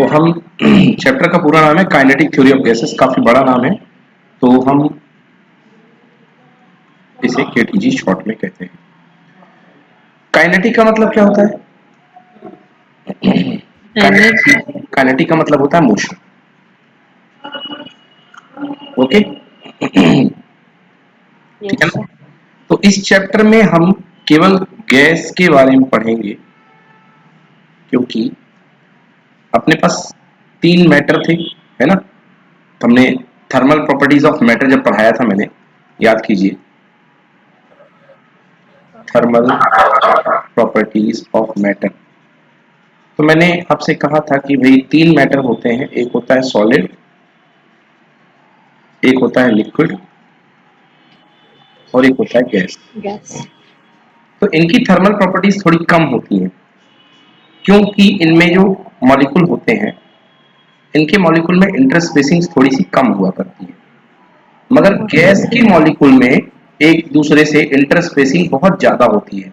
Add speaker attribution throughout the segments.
Speaker 1: तो हम चैप्टर का पूरा नाम है काइनेटिक थ्योरी ऑफ गैसेस, काफी बड़ा नाम है, तो हम इसे केटीजी शॉर्ट में कहते हैं। काइनेटिक का मतलब क्या होता है?
Speaker 2: एनर्जी।
Speaker 1: काइनेटिक का मतलब होता है मोशन। ओके, ठीक है
Speaker 2: यस
Speaker 1: ना?
Speaker 2: सर।
Speaker 1: तो इस चैप्टर में हम केवल गैस के बारे में पढ़ेंगे, क्योंकि अपने पास तीन मैटर थे, है ना? हमने थर्मल प्रॉपर्टीज ऑफ मैटर जब पढ़ाया था, मैंने, याद कीजिए, थर्मल प्रॉपर्टीज ऑफ मैटर। तो मैंने आपसे कहा था कि भाई तीन मैटर होते हैं, एक होता है सॉलिड, एक होता है लिक्विड और एक होता है गैस।
Speaker 2: गैस।
Speaker 1: तो इनकी थर्मल प्रॉपर्टीज थोड़ी कम होती हैं, क्योंकि इनमें जो मॉलिक्यूल होते हैं, इनके मॉलिक्यूल में इंटरस्पेसिंग थोड़ी सी कम हुआ करती है, मगर गैस के मॉलिक्यूल में एक दूसरे से इंटरस्पेसिंग बहुत ज्यादा होती है,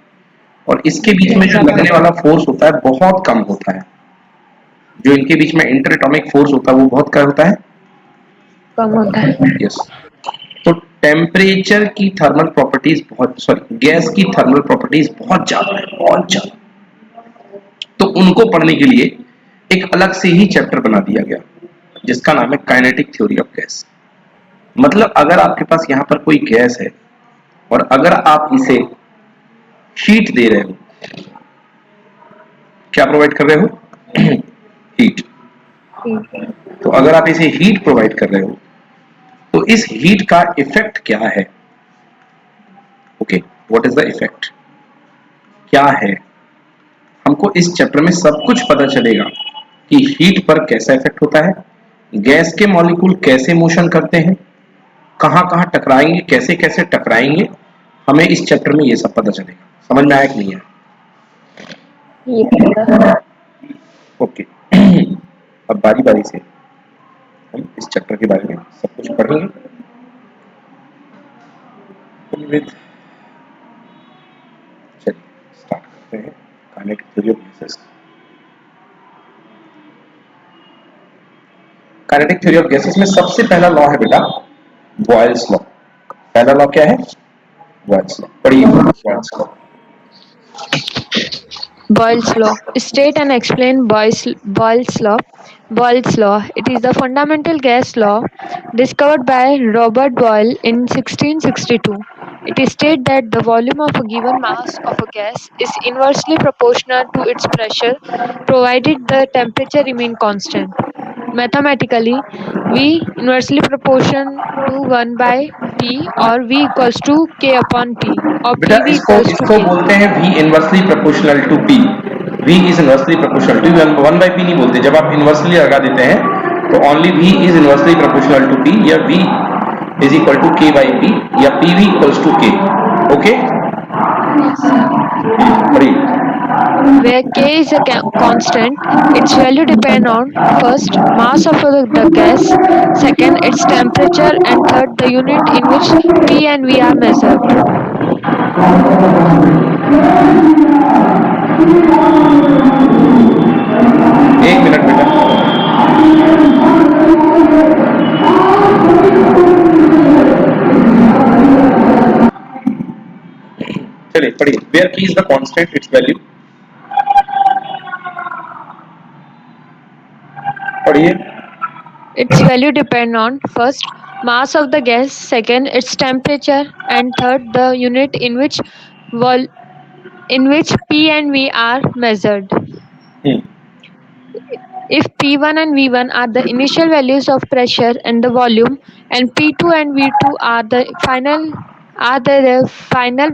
Speaker 1: और इसके बीच में जो लगने वाला फोर्स होता है बहुत कम होता है। जो इनके बीच में इंटर एटॉमिक फोर्स होता है वो बहुत क्या होता है?
Speaker 2: कम होता है।
Speaker 1: यस। तो टेम्परेचर की थर्मल प्रॉपर्टीज बहुत, सॉरी, गैस की थर्मल प्रॉपर्टीज बहुत ज्यादा है, बहुत ज्यादा। तो उनको पढ़ने के लिए एक अलग से ही चैप्टर बना दिया गया, जिसका नाम है काइनेटिक थ्योरी ऑफ गैस। मतलब अगर आपके पास यहाँ पर कोई गैस है और अगर आप इसे हीट दे रहे हो, क्या प्रोवाइड कर रहे हो? हीट। तो अगर आप इसे हीट प्रोवाइड कर रहे हो, तो इस हीट का इफेक्ट क्या है? Okay, what is the effect, क्या है? हमको इस चैप्टर में सब कुछ पता चलेगा कि हीट पर कैसा इफेक्ट होता है, गैस के मॉलिक्यूल कैसे मोशन करते हैं, कहां कहां टकराएंगे, कैसे कैसे टकराएंगे, हमें इस चैप्टर में ये सब पता चलेगा। समझ में आया कि नहीं है? ओके, अब बारी बारी से हम इस चैप्टर के बारे में सब कुछ पढ़ेंगे। चलिए स्टार्ट करते हैं kinetic theory of gases. Kinetic theory of gases में सबसे पहला लॉ है बेटा बॉयल्स लॉ। पहला लॉ क्या है? Boyle's law. पढ़िए Boyle's law.
Speaker 2: Boyle's law. State and explain Boyle's law. Boyle's law. It is the fundamental gas law discovered by Robert Boyle in 1662. It states that the volume of a given mass of a gas is inversely proportional to its pressure, provided the temperature remain constant. Mathematically, V inversely proportional to 1 by T or V equals to K upon T or
Speaker 1: बेटा
Speaker 2: PV
Speaker 1: इसको
Speaker 2: equals to
Speaker 1: इसको
Speaker 2: K.
Speaker 1: बोलते हैं V inversely proportional to P। V is inversely proportional to, 1 by P नहीं बोलते। जब आप inversely लगा देते हैं तो only V is inversely proportional to P, या V is equal to K by P, या PV equals to K। Okay, पढ़िए।
Speaker 2: Where K is a constant, its value depend on first mass of the gas, second its temperature, and third the unit in which P and V are measured.
Speaker 1: एक minute बेटा। चलिए पढ़िए। Where की is the constant, it's value. पढ़िए।
Speaker 2: Its value depend on first mass of the gas, second its temperature, and third the unit vol- in which P and V are measured. If P1 and V1 are the initial values of pressure and the volume, and P2 and V2 are the final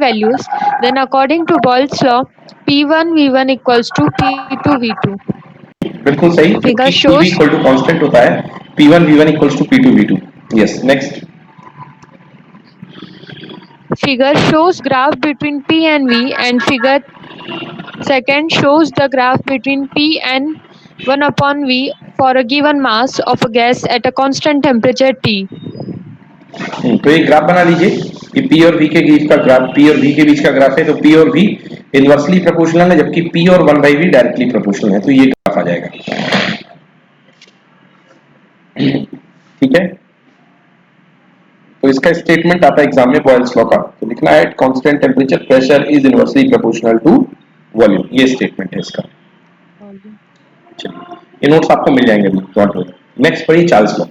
Speaker 2: values, then according to Boyle's law, P1 V1 equals to P2 V2.
Speaker 1: बिल्कुल सही,
Speaker 2: Figure
Speaker 1: क्योंकि P V
Speaker 2: shows
Speaker 1: equal to constant होता है, P1 V1 equals to P2 V2। Yes, next.
Speaker 2: figure shows graph between P and V, and figure second shows the graph between P and 1 upon V for a given mass of a gas at a constant temperature T.
Speaker 1: तो एक graph बना लीजिए कि P और V के बीच का graph, P और V के बीच का ग्राफ है, तो P और V इनवर्सली प्रोपोर्शनल है, जबकि P और 1 बाई V डायरेक्टली प्रोपोर्शनल है, तो ये ग्राफ आ जाएगा। ठीक है, तो इसका स्टेटमेंट आता है एग्जाम में बॉयल्स लॉ का, तो लिखना है at constant temperature pressure is inversely proportional to volume, ये स्टेटमेंट है इसका। चलिए, ये नोट्स आपको मिल जाएंगे अभी, डोंट वरी। नेक्स्ट पढ़िए Charles law.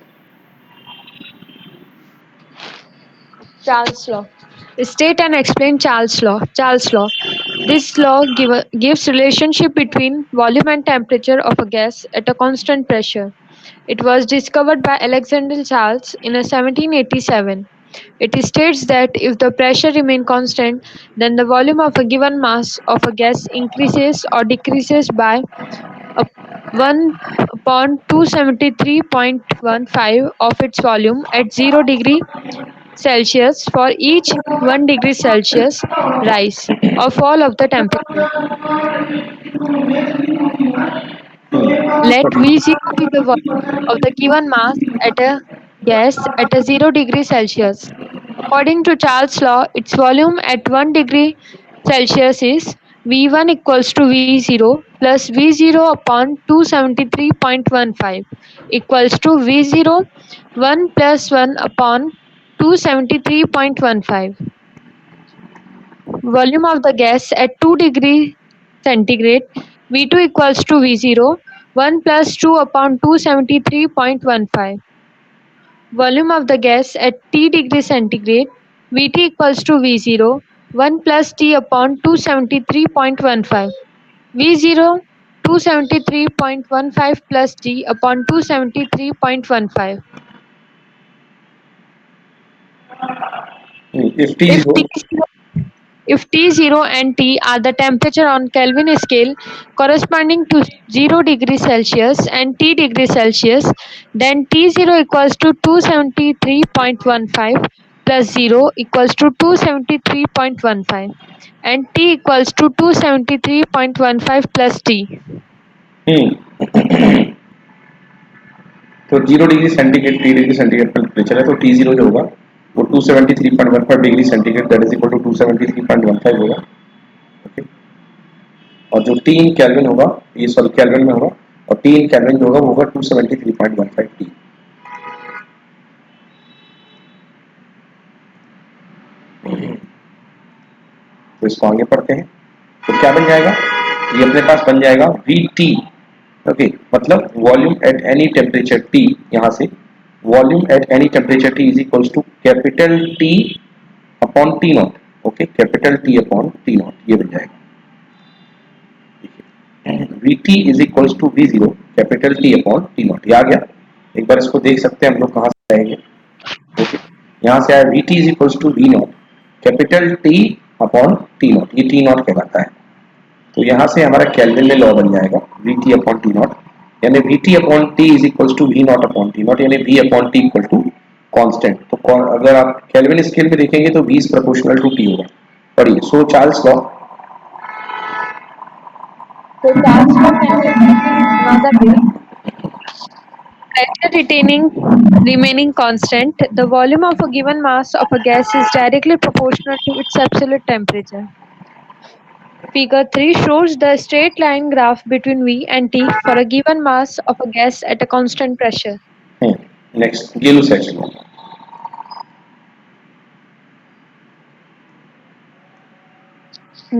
Speaker 2: Charles law. State and explain Charles law. Charles law. This law gives relationship between volume and temperature of a gas at a constant pressure. It was discovered by Alexander Charles in 1787. It states that if the pressure remains constant, then the volume of a given mass of a gas increases or decreases by a 1 upon 273.15 of its volume at 0 degree Celsius for each 1 degree Celsius rise or fall of the temperature. Let V0 be the volume of the given mass at a gas at a 0 degree Celsius. According to Charles' law, its volume at 1 degree Celsius is V1 equals to V0 plus V0 upon 273.15 equals to V0 1 plus 1 upon 273.15. Volume of the gas at 2 degree centigrade, V2 equals to V0 1 plus 2 upon 273.15. Volume of the gas at T degree centigrade, Vt equals to V0 1 plus T upon 273.15. V0 273.15 plus T upon 273.15.
Speaker 1: If T
Speaker 2: If
Speaker 1: zero,
Speaker 2: T0 If T0 and T are the temperature on Kelvin scale corresponding to 0 degree Celsius and T degree Celsius, then T0 equals to 273.15 plus 0 equals to 273.15 and T equals to 273.15 plus T.
Speaker 1: तो 0 degree centigrade 3 degree centigrade पर temperature है, तो T zero जो होगा वो 273.15 degree centigrade that is equal to 273.15 होगा। Okay, और जो टी इन केल्विन होगा, ये सॉरी केल्विन में होगा, और टी इन केल्विन जो होगा वो होगा 273.15 टी। तो इसको आगे पढ़ते हैं, तो क्या बन जाएगा, ये अपने पास बन जाएगा वी टी। ओके, मतलब volume at any temperature T, यहाँ से volume at any temperature T is equals to capital T upon T naught. Okay, capital T upon T naught, ये बन जाएगा V T is equals to V zero capital T upon T naught. ये आ गया, एक बार इसको देख सकते हैं हम लोग कहाँ से आएंगे। ओके, यहाँ से आया V T is equals to V naught capital T upon T naught, ये टी नॉट कहलाता है। तो यहाँ से हमारा केल्विन में लॉ बन जाएगा V T upon T naught, यानी V T upon T is equals to V naught upon T naught, यानी V upon T equal to constant. तो अगर आप केल्विन स्केल में देखेंगे तो V is proportional to T होगा। पढ़िए, so Charles law.
Speaker 2: So Charles law can be written in another way. Pressure remaining constant, the volume of a given mass of a gas is directly proportional to its absolute temperature. Figure 3 shows the straight line graph between V and T for a given mass of a gas at a constant pressure.
Speaker 1: Next Gay-Lussac's law.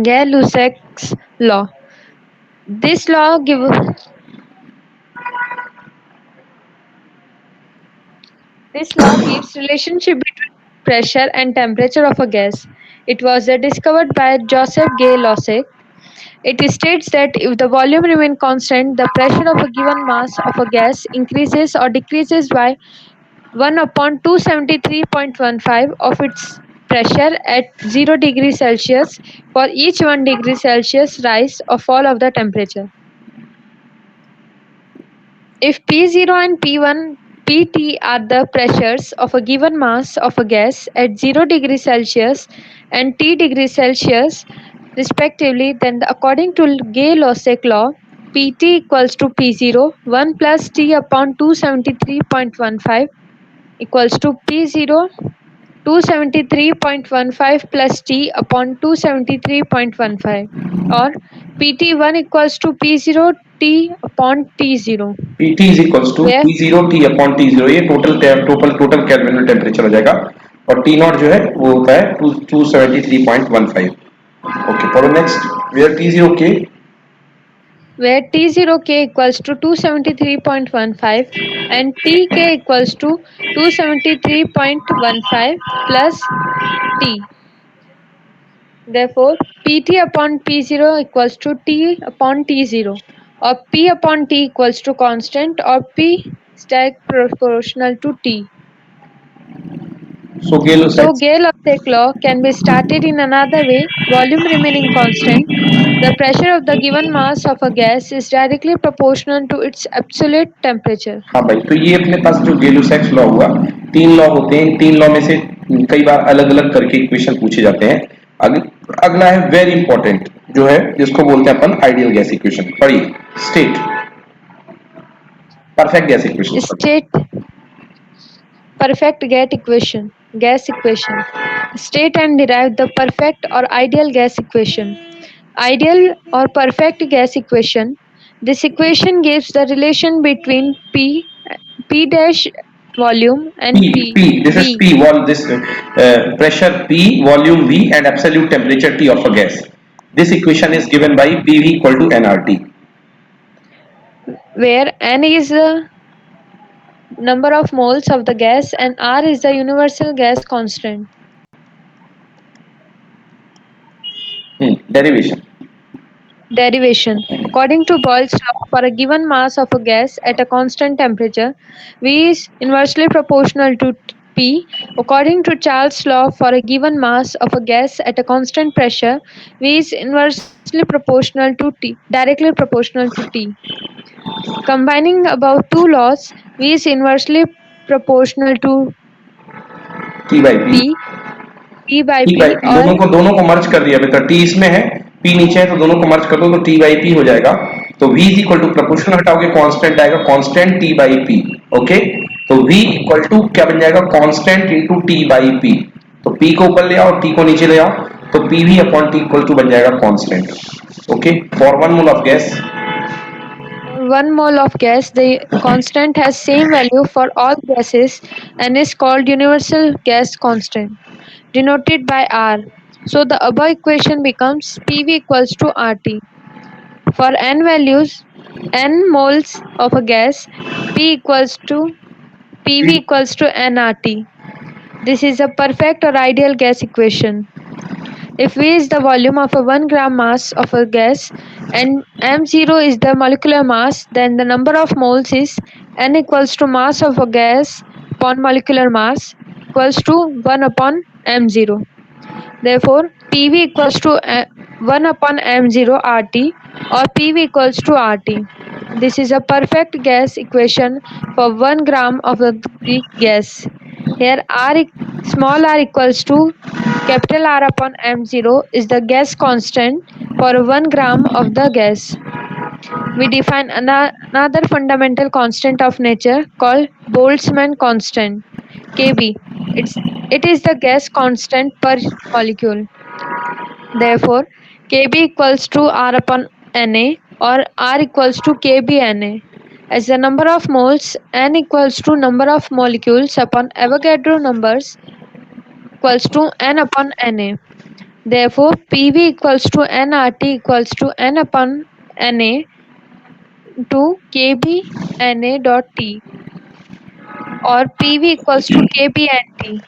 Speaker 2: Gay-Lussac's law. This law gives relationship between pressure and temperature of a gas. It was discovered by Joseph Gay-Lussac. It states that if the volume remains constant, the pressure of a given mass of a gas increases or decreases by 1 upon 273.15 of its pressure at 0 degree Celsius for each 1 degree Celsius rise or fall of the temperature. If P0 and P1, Pt are the pressures of a given mass of a gas at 0 degree Celsius and T degree Celsius respectively, then according to Gay-Lussac law, Pt equals to P0 1 plus T upon 273.15 equals to P0 273.15 plus T upon 273.15 or PT1 equals to P0 T upon T0.
Speaker 1: PT is equals to
Speaker 2: Where
Speaker 1: T0 T upon T0, ये total kelvin में temperature हो जाएगा, और T not जो है वो होता है 273.15. Okay, for next, where T0K
Speaker 2: T0K equals to 273.15 and TK equals to 273.15 plus T. Therefore, PT upon P0 equals to T upon T0, or P upon T equals to constant, or P is direct proportional to T.
Speaker 1: So
Speaker 2: Gay-Lussac law can be stated in another way. Volume remaining constant, the pressure of the given mass of a gas is directly proportional to its absolute temperature.
Speaker 1: हाँ भाई, तो ये अपने पास जो गेलुसैक्स law हुआ, तीन law होते हैं, तीन लॉ में से कई बार अलग अलग करके इक्वेशन पूछे जाते हैं. अगला है वेरी इंपॉर्टेंट, जो है जिसको बोलते हैं अपन आइडियल गैस इक्वेशन. पढ़िए, state perfect gas equation.
Speaker 2: State perfect gas equation. State and derive the perfect or ideal gas equation. Ideal or perfect gas equation. This equation gives the relation between P dash volume and
Speaker 1: This is P, this pressure P, volume V, and absolute temperature T of a gas. This equation is given by PV equal to nRT,
Speaker 2: where N is the number of moles of the gas and R is the universal gas constant. Derivation. According to Boyle's law, for a given mass of a gas at a constant temperature, V is inversely proportional to P. According to Charles' law, for a given mass of a gas at a constant pressure, V is inversely proportional to T, directly proportional to T. Combining above two laws, V is inversely proportional to
Speaker 1: T by P.
Speaker 2: P by
Speaker 1: P
Speaker 2: P
Speaker 1: by P, दोनों को मर्ज कर दिया बेटा. T इसमें है, P नीचे है, तो दोनों को मर्ज कर दो तो T by P हो जाएगा. तो V is equal to proportional हटाओगे कांस्टेंट आएगा, constant T by P. Okay, तो V इक्वल टू क्या बन जाएगा, constant into T by P. तो P को ऊपर ले आओ, T को नीचे ले आओ, तो PV upon T equal to बन जाएगा constant. Okay, for 1 mole of gas,
Speaker 2: 1 mole of gas, the constant has same value for all gases and is called universal gas constant, denoted by R. So the above equation becomes PV equals to RT. For n values, n moles of a gas, PV equals to nRT. This is a perfect or ideal gas equation. If V is the volume of a 1 gram mass of a gas and m0 is the molecular mass, then the number of moles is n equals to mass of a gas upon molecular mass equals to 1 upon m0. Therefore, PV equals to 1 upon m0 RT, or PV equals to RT. This is a perfect gas equation for 1 gram of the gas. Here small r equals to capital R upon m0 is the gas constant for 1 gram of the gas. We define another fundamental constant of nature called Boltzmann constant, Kb. It is the gas constant per molecule. Therefore, Kb equals to R upon Na, or R equals to Kb Na. As the number of moles, N equals to number of molecules upon Avogadro numbers equals to N upon Na. Therefore, PV equals to nRT equals to N upon Na to Kb Na dot T, or PV equals to Kb and T.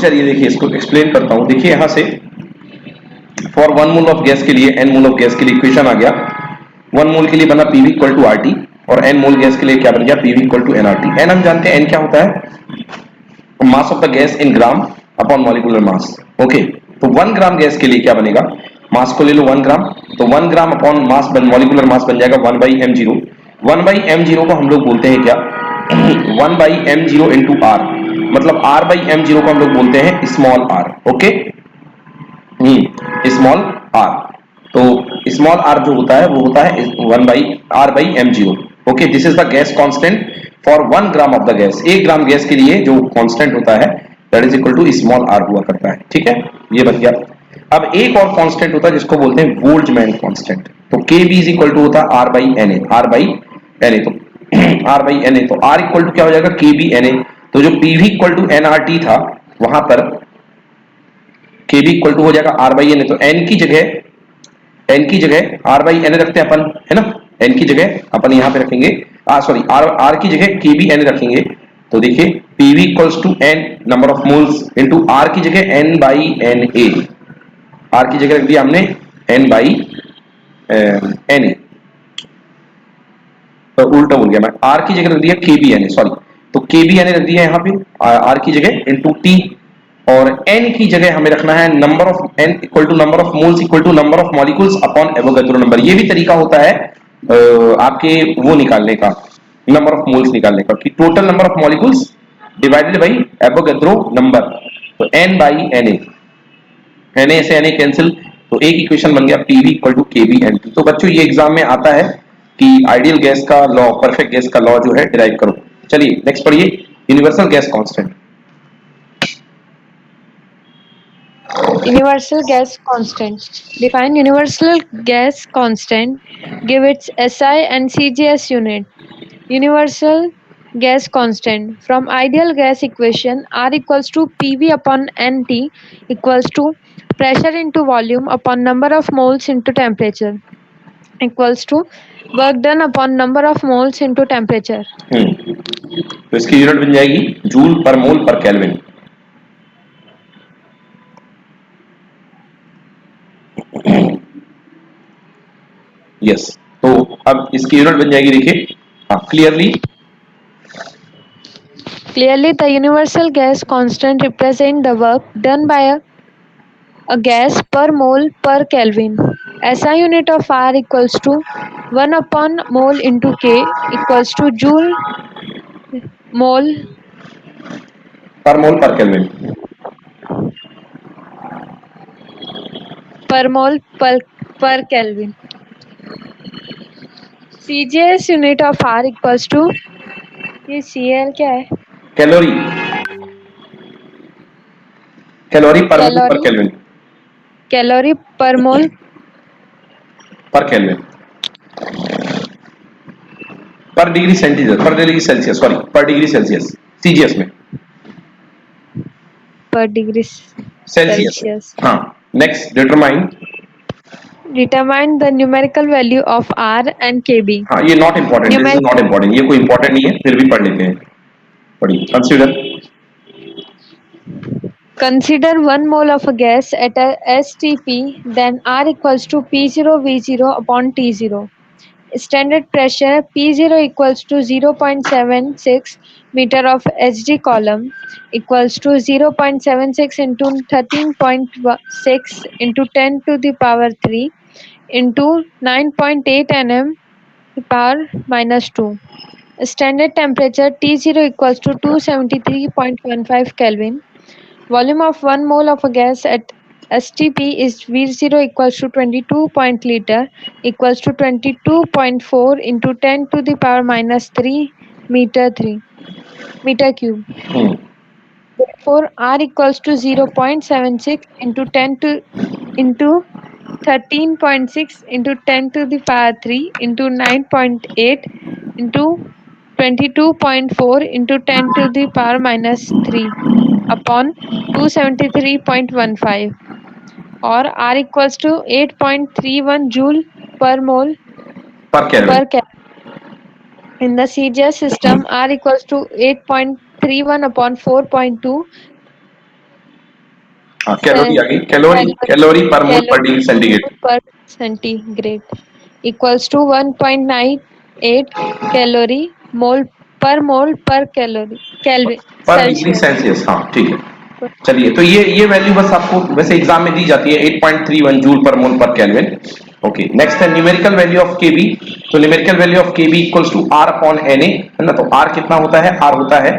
Speaker 1: चलिए देखिए इसको explain करता हूं. देखिए यहां से for 1 mole of gas के लिए, n मोल ऑफ गैस के लिए इक्वेशन आ गया. 1 मोल के लिए बना PV इक्वल टू RT, और n मोल गैस के लिए क्या बन गया, PV equal to nRT. n हम जानते हैं n क्या होता है, mass of the gas in gram upon molecular mass. Okay, तो 1 ग्राम गैस के लिए क्या बनेगा, मास को ले लो 1 ग्राम, तो 1 ग्राम अपॉन मास मॉलिक्यूलर मास बन जाएगा 1 बाई m0. 1 बाई m0 को हम लोग बोलते हैं क्या, 1 बाई m0 इंटू r, मतलब r बाई m0 को हम लोग बोलते हैं small r. Okay, small r. तो स्मॉल r जो होता है वो होता है 1 by r by m0. Okay, this is the gas constant for 1 gram of the gas. 1 gram gas के लिए जो कांस्टेंट होता है that is equal to small r हुआ करता है. ठीक है, ये बन गया. अब एक और कांस्टेंट होता है जिसको बोलते हैं बोल्ट्जमैन कांस्टेंट। तो Kb इज इक्वल टू होता है R by Na, R by Na, तो R बाई Na, तो R इक्वल टू क्या हो जाएगा Kb Na। तो जो PV इक्वल टू nRT था वहां पर Kb इक्वल टू हो जाएगा R बाई Na, तो n की जगह R बाई Na रखते हैं अपन, है ना, n की जगह अपन यहां पे रखेंगे, सॉरी R की जगह Kb Na रखेंगे। तो देखिए PV equals to n number of moles into R की जगह n बाई Na, R की जगह रख दिया हमने n बाई Na, तो उल्टा बोल गया मैं, R की जगह रख दिया Kb Na, सॉरी, तो Kb Na रख दिया यहाँ पे R की जगह इंटू T, और n की जगह हमें रखना है number of n equal to number of moles equal to number of molecules upon Avogadro number. ये भी तरीका होता है आपके वो निकालने का, नंबर ऑफ मोल्स निकालने का, कि total number of molecules divided by Avogadro number, तो n बाई Na, Na से Na कैंसिल, तो एक इक्वेशन बन गया PV equal to Kb Nt। तो बच्चों ये एग्जाम में आता है कि आइडियल गैस का लॉ, परफेक्ट गैस का लॉ जो है डिराइव करो। चलिए नेक्स्ट पढ़िए, universal gas constant.
Speaker 2: Universal gas constant. Define universal gas constant. Give its SI and CGS unit. Universal gas constant. From ideal gas equation, R equals to PV upon NT equals to pressure into volume upon number of moles into temperature equals to work done upon number of moles into temperature.
Speaker 1: तो इसकी unit बन जाएगी joule पर mole पर kelvin. Yes, तो अब इसकी unit बन जाएगी, देखिए हाँ clearly,
Speaker 2: Clearly, the universal gas constant represents the work done by a gas per mole per Kelvin. SI unit of R equals to 1 upon mole into K equals to joule mole
Speaker 1: per mole पर kelvin.
Speaker 2: per mole per Kelvin. CGS unit of R equals to, ये CL क्या है?
Speaker 1: Calorie, calorie पर mole पर
Speaker 2: Calorie
Speaker 1: kelvin,
Speaker 2: calorie per mole
Speaker 1: पर kelvin, पर degree centigrade, पर degree Celsius, sorry पर डिग्री सेल्सियस, सीजीएस में,
Speaker 2: per degree
Speaker 1: सेल्सियस।
Speaker 2: Celsius.
Speaker 1: हाँ next, determine,
Speaker 2: Determine the numerical value of R and Kb.
Speaker 1: हाँ ये not important, this is not important, ये कोई इंपॉर्टेंट नहीं है, फिर भी पढ़ लेते हैं, पढ़िए। Consider,
Speaker 2: Consider 1 mole of a gas at a STP, then R equals to P0 V0 upon T0. Standard pressure P0 equals to 0.76 meter of HD column equals to 0.76 into 13.6 into 10 to the power 3 into 9.8 nm power minus 2. Standard temperature T0 equals to 273.15 Kelvin. Volume of 1 mole of a gas at STP is V0 equals to 22 liter equals to 22.4 into 10 to the power minus 3 meter cube. Therefore, R equals to 0.76 into 10 to into 13.6 into 10 to the power 3 into 9.8 into 22.4 into 10 to the power minus 3 upon 273.15, or R equals to 8.31 joule per mole
Speaker 1: पर kelvin.
Speaker 2: per Kelvin. In the CGS system, R equals to 8.31 upon 4.2
Speaker 1: हाँ calorie आ गई, calorie, calorie पर mole पर degree centigrade,
Speaker 2: per centigrade equals to 1.98 calorie mole per calorie Kelvin
Speaker 1: पर degree
Speaker 2: Celsius.
Speaker 1: Celsius, हाँ ठीक है। चलिए, तो ये वैल्यू बस आपको वैसे एग्जाम में दी जाती है, 8.31 जूल पर मोल पर केल्विन। ओके, नेक्स्ट है न्यूमेरिकल वैल्यू ऑफ Kb। तो numerical value of Kb equals to R upon Na, है ना, तो R कितना होता है, R होता है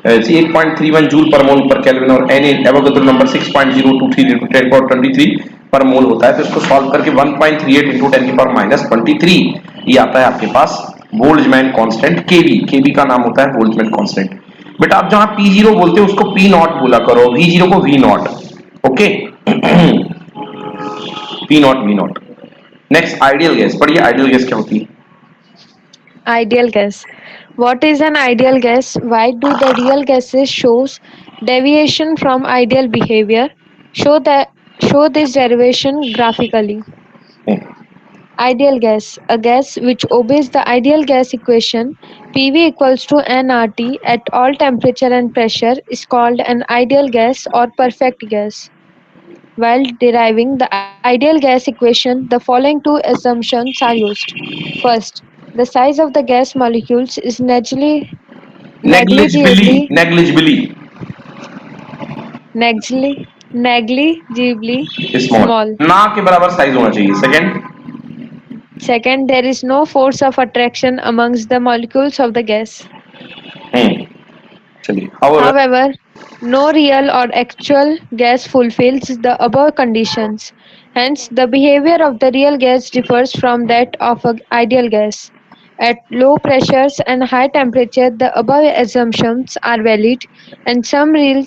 Speaker 1: 8.31 जूल पर मोल पर केल्विन, और Na Avogadro number 6.023 into 10 power 23 पर मोल होता है। तो इसको सॉल्व करके 1.38 into 10 की पावर माइनस 23 ये आता है आपके पास बोल्ट्जमैन कांस्टेंट Kb का नाम होता है बोल्ट्जमैन कांस्टेंट। बेटा आप जहां P0 बोलते हो उसको P नॉट बोला करो, V0 को V not, okay. P naught V naught. Next ideal gas, पढ़िए आइडियल गैस क्या होती है?
Speaker 2: Ideal gas. What is an ideal gas? Why do the real gases shows deviation from ideal behavior? Show this derivation graphically. Ideal gas, a gas which obeys the ideal gas equation PV equals to nRT at all temperature and pressure is called an ideal gas or perfect gas. While deriving the ideal gas equation, the following two assumptions are used. First, the size of the gas molecules is
Speaker 1: negligibly,
Speaker 2: negligibly
Speaker 1: negligibly
Speaker 2: negligibly
Speaker 1: small,
Speaker 2: small.
Speaker 1: ना के बराबर size होना चाहिए। Second,
Speaker 2: Second, there is no force of attraction amongst the molecules of the gas.
Speaker 1: चलिए however,
Speaker 2: However, no real or actual gas fulfills the above conditions. Hence, the behavior of the real gas differs from that of an ideal gas. At low pressures and high temperature, the above assumptions are valid, and some real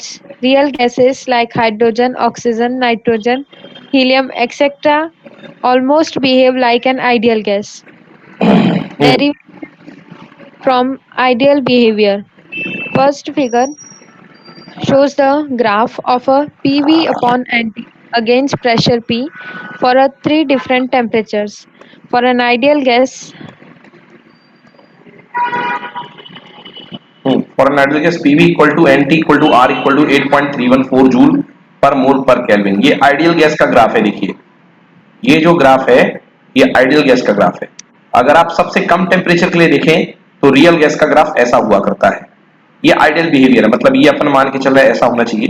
Speaker 2: gases like hydrogen, oxygen, nitrogen, helium, etc., almost behave like an ideal gas, derived from ideal behavior. First figure shows the graph of a PV upon NT against pressure P for a three different temperatures. For an ideal gas,
Speaker 1: for an ideal gas PV equal to N T equal to R equal to 8.314 joule पर mole पर kelvin. ये ideal gas का graph है। देखिए ये जो graph है ये आइडियल गैस का ग्राफ है। अगर आप सबसे कम टेम्परेचर के लिए देखें तो रियल गैस का ग्राफ ऐसा हुआ करता है। ये आइडियल बिहेवियर है, मतलब ये अपन मान के चल रहे हैं ऐसा होना चाहिए।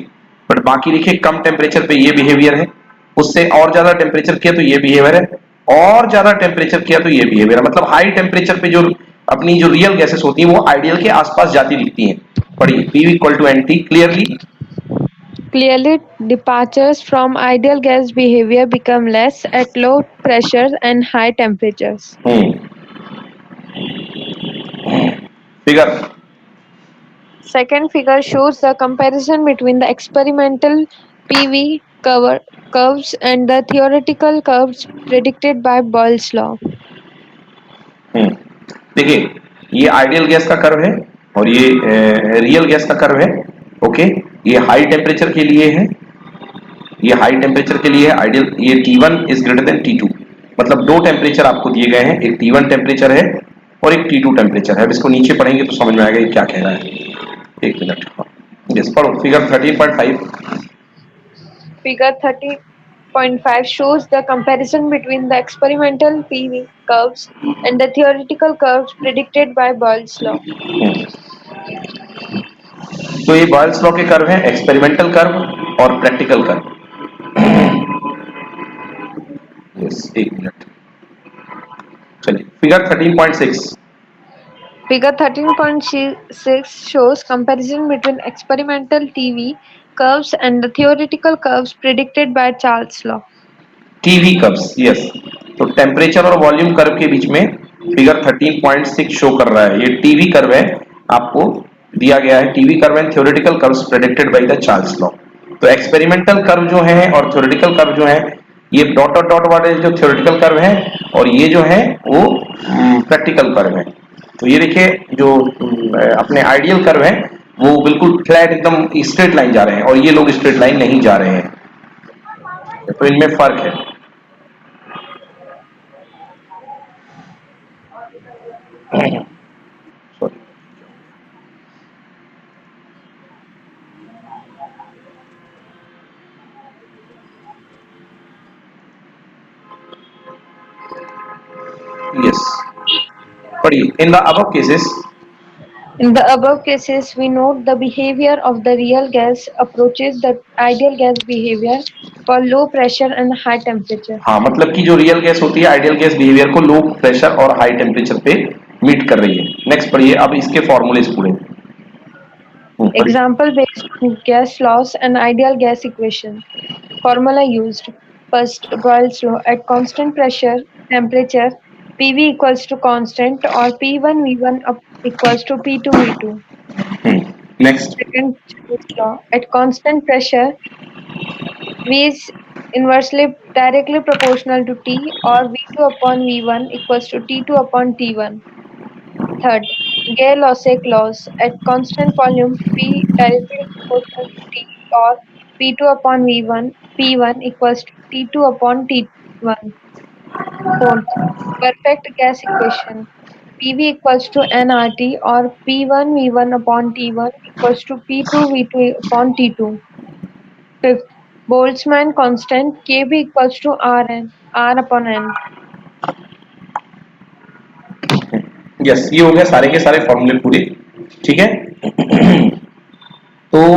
Speaker 1: बट बाकी देखिए कम टेम्परेचर पे ये बिहेवियर है, उससे और ज्यादा टेम्परेचर किया तो ये बिहेवियर है, और ज्यादा टेम्परेचर किया तो ये बिहेवियर है। मतलब हाई टेम्परेचर पे जो अपनी जो रियल गैसेस होती हैं वो आइडियल के आसपास जाती दिखती हैं। पढ़िए PV equal to N T clearly.
Speaker 2: clearly departures from ideal gas behavior become less at low pressures and high temperatures.
Speaker 1: Figure
Speaker 2: Second figure shows the comparison between the experimental PV curves and the theoretical curves predicted by Boyle's law.
Speaker 1: देखिए ये ideal gas का curve है और ये real gas का curve है। Okay, ये high temperature के लिए है, ये हाई टेम्परेचर के लिए है आइडियल। ये T1 is greater than T2, मतलब दो टेम्परेचर आपको दिए गए हैं, एक T1 टेम्परेचर है और एक T2 टेम्परेचर है। अब इसको नीचे पढ़ेंगे तो समझ में आएगा ये क्या कह रहा है। एक मिनट, यस पढ़ो figure 13.5।
Speaker 2: Figure 30.5 shows the comparison between the experimental PV curves and the theoretical curves predicted by Boyle's law.
Speaker 1: तो ये बॉयल्स लॉ के कर्व हैं, एक्सपेरिमेंटल कर्व और प्रैक्टिकल कर्व। यस एक मिनट, चलिए figure 13.6।
Speaker 2: Figure 13.6 shows comparison between experimental TV curves and the theoretical curves predicted by Charles' law.
Speaker 1: TV curves, yes. तो temperature और volume curve के बीच में figure 13.6 show कर रहा है। ये टीवी कर्व है, आपको दिया गया है TV curve and theoretical curves predicted by the Charles law. तो एक्सपेरिमेंटल कर्व जो है और थ्योरेटिकल कर्व जो है, ये डॉट डॉट डॉट वाले जो थ्योरेटिकल कर्व है और ये जो है वो प्रैक्टिकल कर्व है। तो ये देखिए जो अपने आइडियल कर्व है वो बिल्कुल फ्लैट एकदम स्ट्रेट लाइन जा रहे हैं और ये लोग स्ट्रेट लाइन नहीं जा रहे हैं, तो इनमें फर्क है। Sorry. Yes. पढ़िए in the above cases,
Speaker 2: In the above cases, we note the behavior of the real gas approaches the ideal gas behavior for low pressure and high temperature.
Speaker 1: हाँ मतलब कि जो रियल गैस होती है ideal gas behaviour को low pressure और high temperature पे meet कर रही है। नेक्स्ट पढ़िए अब इसके फॉर्मूलेस पूरे। पढ़िए।
Speaker 2: Example based on gas laws and ideal gas equation. Formula used. First, Boyle's law at constant pressure, temperature, PV equals to constant or P1 V1 equals to P2 V2.
Speaker 1: Next,
Speaker 2: Second, Charles' law at constant pressure, V is inversely directly proportional to T, or V2 upon V1 equals to T2 upon T1. Third, Gay-Lussac laws. At constant volume P directly proportional to T, or P2 upon V1, P1 equals to T2 upon T1. Fourth, perfect gas equation. PV equals to nRT, or P1 V1 upon T1 equals to P2 V2 upon T2. Fifth, Boltzmann constant Kb equals to R upon N.
Speaker 1: Yes, ये हो गया सारे के सारे फॉर्मूले पूरे। ठीक है। तो